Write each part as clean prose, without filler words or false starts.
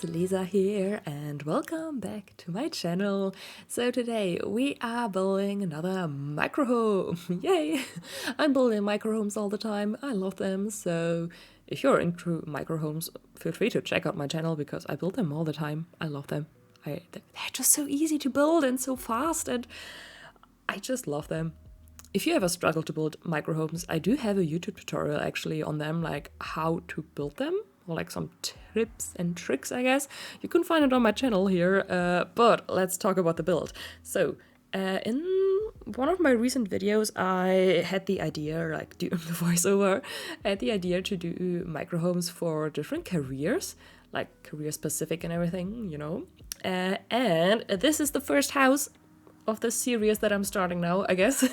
it's Lisa here and welcome back to my channel. So today we are building another micro home. Yay! I'm building micro homes all the time. I love them. So if you're into micro homes, feel free to check out my channel because I build them all the time. I love them. They're just so easy to build and so fast, and I just love them. If you ever struggle to build micro homes, I do have a YouTube tutorial actually on them, like how to build them, or like some tips and tricks, I guess. You can find it on my channel here, but let's talk about the build. So, in one of my recent videos, I had the idea, like doing the voiceover, I had the idea to do micro homes for different careers, like career specific and everything, you know. And this is the first house of the series that I'm starting now, I guess.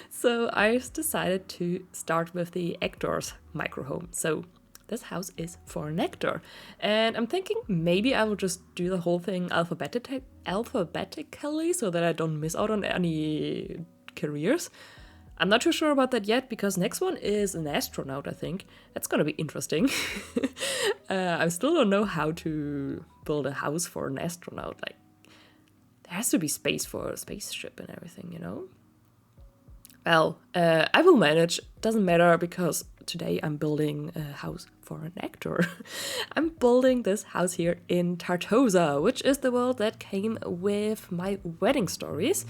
So I decided to start with the actor's micro home. So this house is for an actor. And I'm thinking maybe I will just do the whole thing alphabetically so that I don't miss out on any careers. I'm not too sure about that yet because next one is an astronaut, I think. That's gonna be interesting. I still don't know how to build a house for an astronaut. Like, there has to be space for a spaceship and everything, you know? Well, I will manage. Doesn't matter because today I'm building a house for an actor. I'm building this house here in Tartosa, which is the world that came with my wedding stories.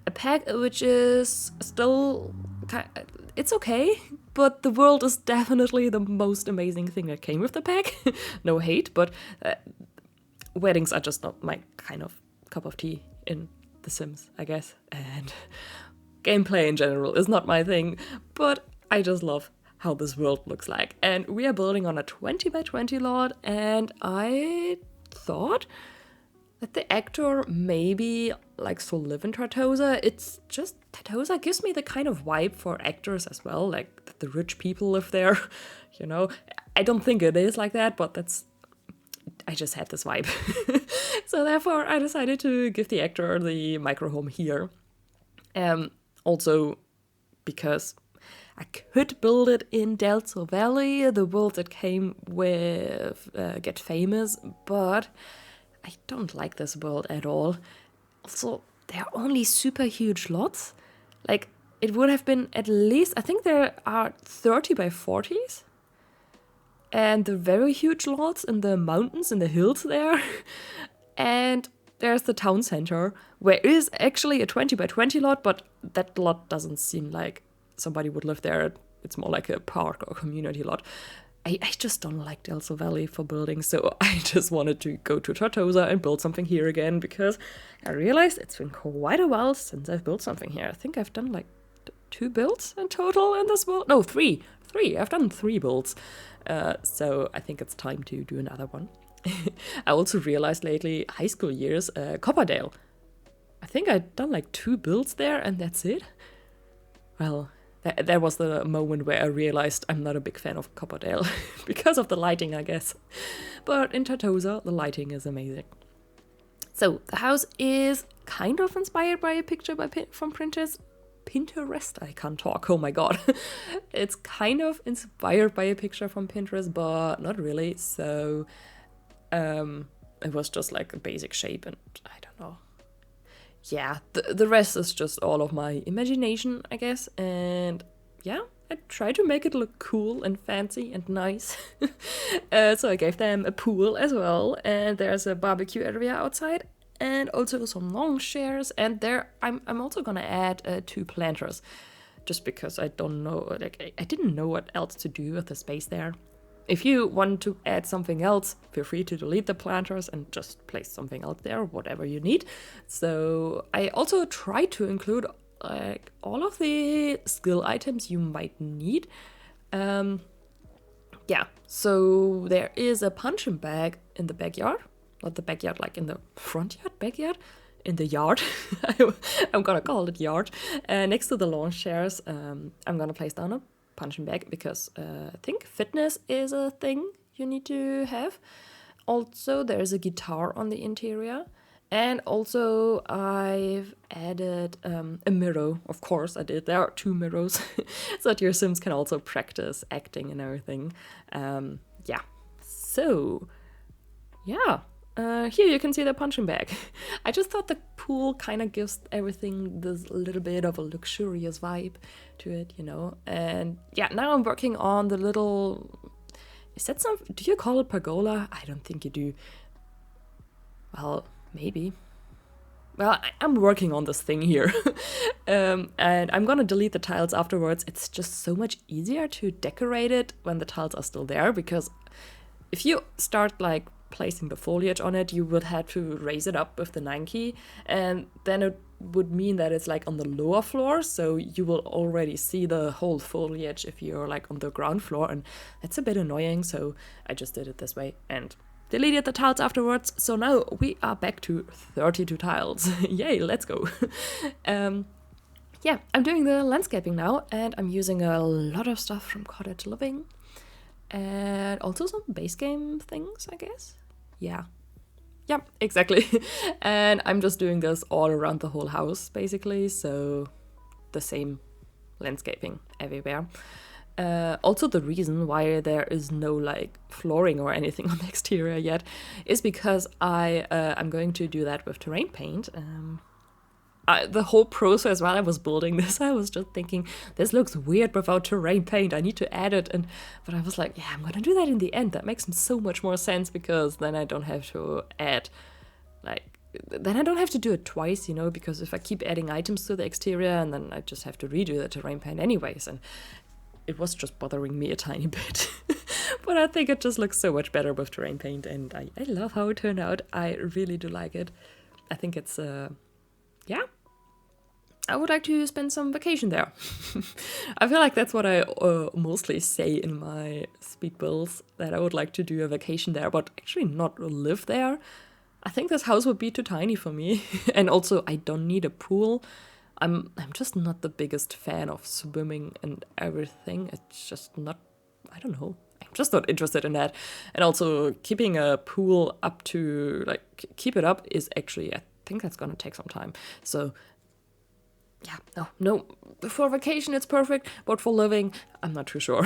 A pack which is still... it's okay, but the world is definitely the most amazing thing that came with the pack. No hate, but weddings are just not my kind of cup of tea in The Sims, I guess, and gameplay in general is not my thing, but I just love how this world looks like. And we are building on a 20 by 20 lot, and I thought that the actor maybe likes to live in Tartosa. It's just, Tartosa gives me the kind of vibe for actors as well, like that the rich people live there, you know. I don't think it is like that, but I just had this vibe. So therefore I decided to give the actor the micro home here. Also because I could build it in Delta Valley, the world that came with Get Famous, but I don't like this world at all. Also, there are only super huge lots. Like, it would have been at least, I think there are 30 by 40s. And the very huge lots in the mountains, in the hills there. And there's the town center, where is actually a 20 by 20 lot, but that lot doesn't seem like somebody would live there. It's more like a park or community lot. I just don't like Delta Valley for building, so I just wanted to go to Tartosa and build something here again, because I realized it's been quite a while since I've built something here. I think I've done like 2 builds in total in this world. No, 3. I've done 3 builds. So I think it's time to do another one. I also realized lately, high school years, Copperdale. I think I'd done like 2 builds there and that's it. Well, that was the moment where I realized I'm not a big fan of Copperdale because of the lighting, I guess. But in Tartosa, the lighting is amazing. So the house is kind of inspired by a picture from Pinterest. I can't talk, oh my god. It's kind of inspired by a picture from Pinterest, but not really. So it was just like a basic shape and I don't know. Yeah, the rest is just all of my imagination, I guess. And yeah, I tried to make it look cool and fancy and nice. So I gave them a pool as well, and there's a barbecue area outside. And also some lawn chairs, and there I'm also gonna add 2 planters, just because I don't know, like I didn't know what else to do with the space there. If you want to add something else, feel free to delete the planters and just place something else there, whatever you need. So I also try to include like all of the skill items you might need. Yeah, so there is a punching bag in the backyard. Not the backyard, like in the front yard, backyard, in the yard. I'm gonna call it yard. Next to the lawn chairs, I'm gonna place down a punching bag because I think fitness is a thing you need to have. Also, there's a guitar on the interior. And also, I've added a mirror. Of course, I did. There are 2 mirrors so that your Sims can also practice acting and everything. Yeah. So, yeah. Here you can see the punching bag. I just thought the pool kind of gives everything this little bit of a luxurious vibe to it, you know. And yeah, now I'm working on the little... Is that some... Do you call it pergola? I don't think you do. Well, maybe. Well, I'm working on this thing here. And I'm gonna delete the tiles afterwards. It's just so much easier to decorate it when the tiles are still there, because if you start like placing the foliage on it, you would have to raise it up with the 9 key, and then it would mean that it's like on the lower floor, so you will already see the whole foliage if you're like on the ground floor, and that's a bit annoying, so I just did it this way and deleted the tiles afterwards. So now we are back to 32 tiles. Yay, let's go. Yeah, I'm doing the landscaping now, and I'm using a lot of stuff from Cottage Living. And also some base game things, I guess. Yeah, exactly. And I'm just doing this all around the whole house, basically. So the same landscaping everywhere. Also, the reason why there is no like flooring or anything on the exterior yet is because I'm going to do that with terrain paint. The whole process while I was building this, I was just thinking, this looks weird without terrain paint. I need to add it. But I was like, yeah, I'm gonna do that in the end. That makes so much more sense, because then I don't have to then I don't have to do it twice, you know, because if I keep adding items to the exterior, and then I just have to redo the terrain paint anyways, and it was just bothering me a tiny bit. But I think it just looks so much better with terrain paint, and I love how it turned out. I really do like it. I think it's, yeah. I would like to spend some vacation there. I feel like that's what I mostly say in my speed builds, that I would like to do a vacation there, but actually not live there. I think this house would be too tiny for me. And also, I don't need a pool. I'm just not the biggest fan of swimming and everything. It's just not, I don't know. I'm just not interested in that. And also, keeping a pool up to, like, keep it up is actually, I think that's gonna take some time. So yeah, no, for vacation it's perfect, but for living, I'm not too sure.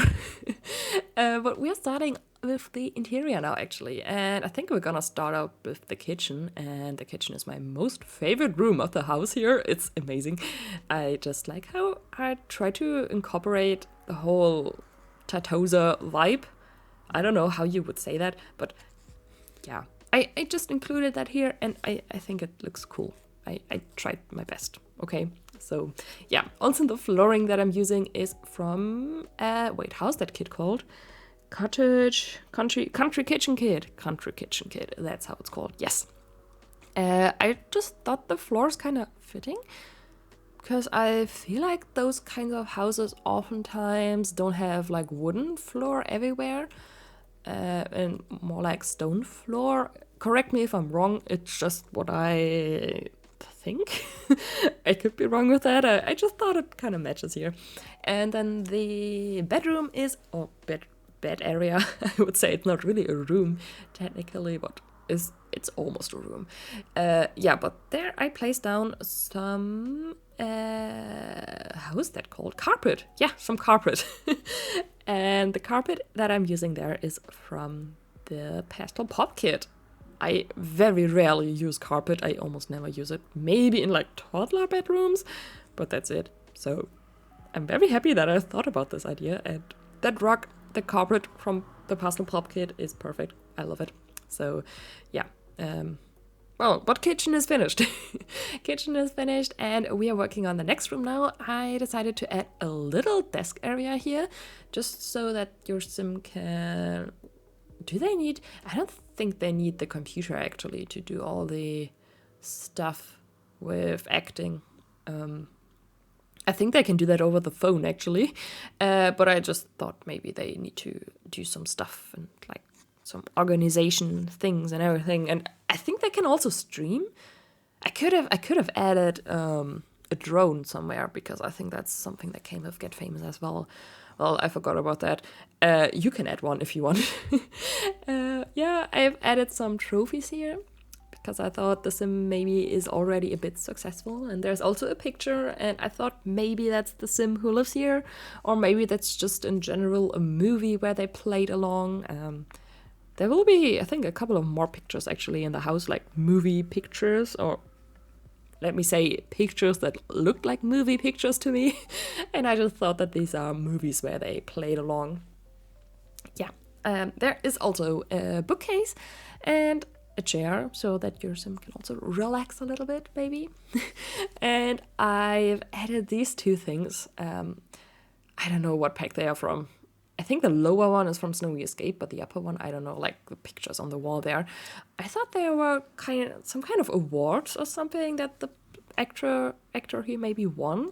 But we're starting with the interior now, actually, and I think we're gonna start out with the kitchen, and the kitchen is my most favorite room of the house here. It's amazing. I just like how I try to incorporate the whole Tartosa vibe. I don't know how you would say that, but yeah, I just included that here, and I think it looks cool. I tried my best, okay? So yeah, also the flooring that I'm using is from, wait, how's that kit called? Cottage, Country Kitchen Kit, that's how it's called, yes. I just thought the floor's kind of fitting, because I feel like those kinds of houses oftentimes don't have like wooden floor everywhere, and more like stone floor. Correct me if I'm wrong, it's just what I think. I could be wrong with that. I just thought it kind of matches here. And then the bedroom is, or bed area, I would say it's not really a room technically, but it's almost a room. Yeah, but there I placed down some, how is that called? Carpet. Yeah, some carpet. And the carpet that I'm using there is from the Pastel pop kit. I very rarely use carpet. I almost never use it. Maybe in like toddler bedrooms, but that's it. So I'm very happy that I thought about this idea, and that rug, the carpet from the Pastel pop kit, is perfect. I love it. So yeah. Well, but kitchen is finished. Kitchen is finished, and we are working on the next room now. I decided to add a little desk area here, just so that your sim can... Do they need... I don't think they need the computer, actually, to do all the stuff with acting. I think they can do that over the phone, actually. But I just thought maybe they need to do some stuff and, like, some organization things and everything. And I think they can also stream. I could have added a drone somewhere, because I think that's something that came with Get Famous as well. Well, I forgot about that. You can add one if you want. Yeah, I've added some trophies here, because I thought the sim maybe is already a bit successful. And there's also a picture, and I thought maybe that's the sim who lives here, or maybe that's just in general a movie where they played along. There will be, I think, a couple of more pictures actually in the house, like movie pictures, or let me say pictures that looked like movie pictures to me. And I just thought that these are movies where they played along. Yeah, there is also a bookcase and a chair so that your sim can also relax a little bit, maybe. And I've added these two things. I don't know what pack they are from. I think the lower one is from Snowy Escape, but the upper one, I don't know, like the pictures on the wall there. I thought there were some kind of awards or something that the actor here maybe won.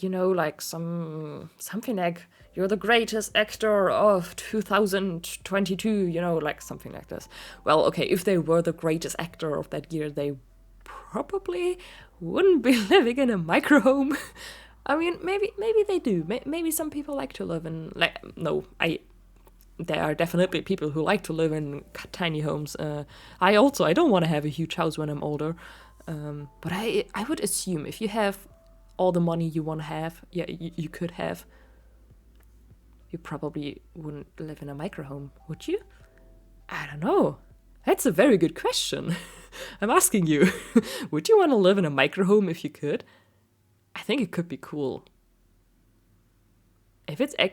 You know, like something like, you're the greatest actor of 2022, you know, like something like this. Well, okay, if they were the greatest actor of that year, they probably wouldn't be living in a microhome. I mean, maybe they do. Maybe some people like to live in, like, no, there are definitely people who like to live in tiny homes. I don't want to have a huge house when I'm older. But I would assume if you have all the money you want to have, yeah, you could have, you probably wouldn't live in a microhome, would you? I don't know. That's a very good question. I'm asking you. Would you want to live in a microhome if you could? I think it could be cool. If it's I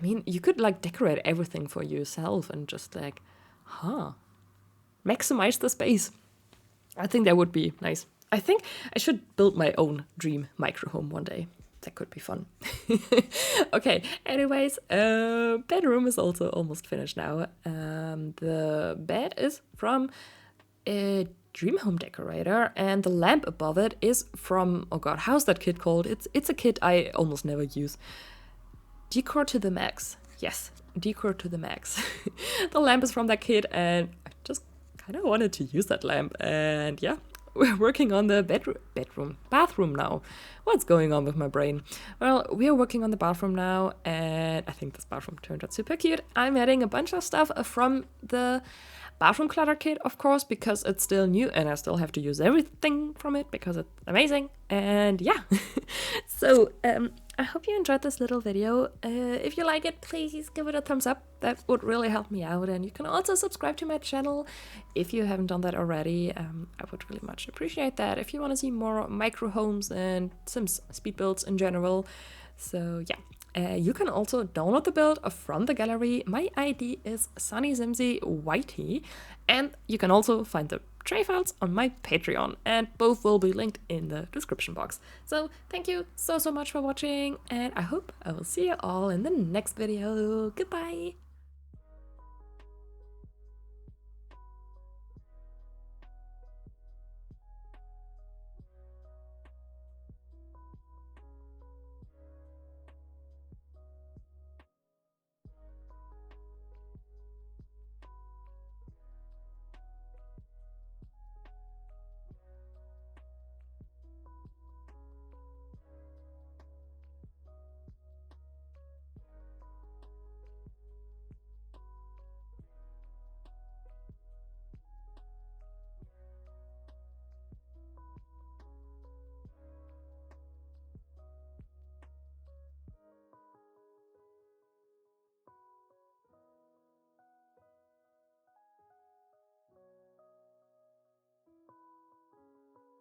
mean, you could like decorate everything for yourself and just like, maximize the space. I think that would be nice. I think I should build my own dream microhome one day. That could be fun. Okay, anyways, bedroom is also almost finished now. The bed is from a Dream Home Decorator, and the lamp above it is from, oh god, how's that kit called? It's a kit I almost never use. Decor to the max. Yes, Decor to the max. The lamp is from that kit, and I just kind of wanted to use that lamp. And yeah, we're working on the bathroom now. What's going on with my brain? Well, we are working on the bathroom now, and I think this bathroom turned out super cute. I'm adding a bunch of stuff from the bathroom clutter kit, of course, because it's still new and I still have to use everything from it because it's amazing. And yeah, so I hope you enjoyed this little video. If you like it, please give it a thumbs up. That would really help me out. And you can also subscribe to my channel if you haven't done that already. I would really much appreciate that if you want to see more micro homes and Sims speed builds in general. So yeah. You can also download the build from the gallery. My ID is sunnysimsieYT, and you can also find the tray files on my Patreon, and both will be linked in the description box. So thank you so much for watching, and I hope I will see you all in the next video. Goodbye!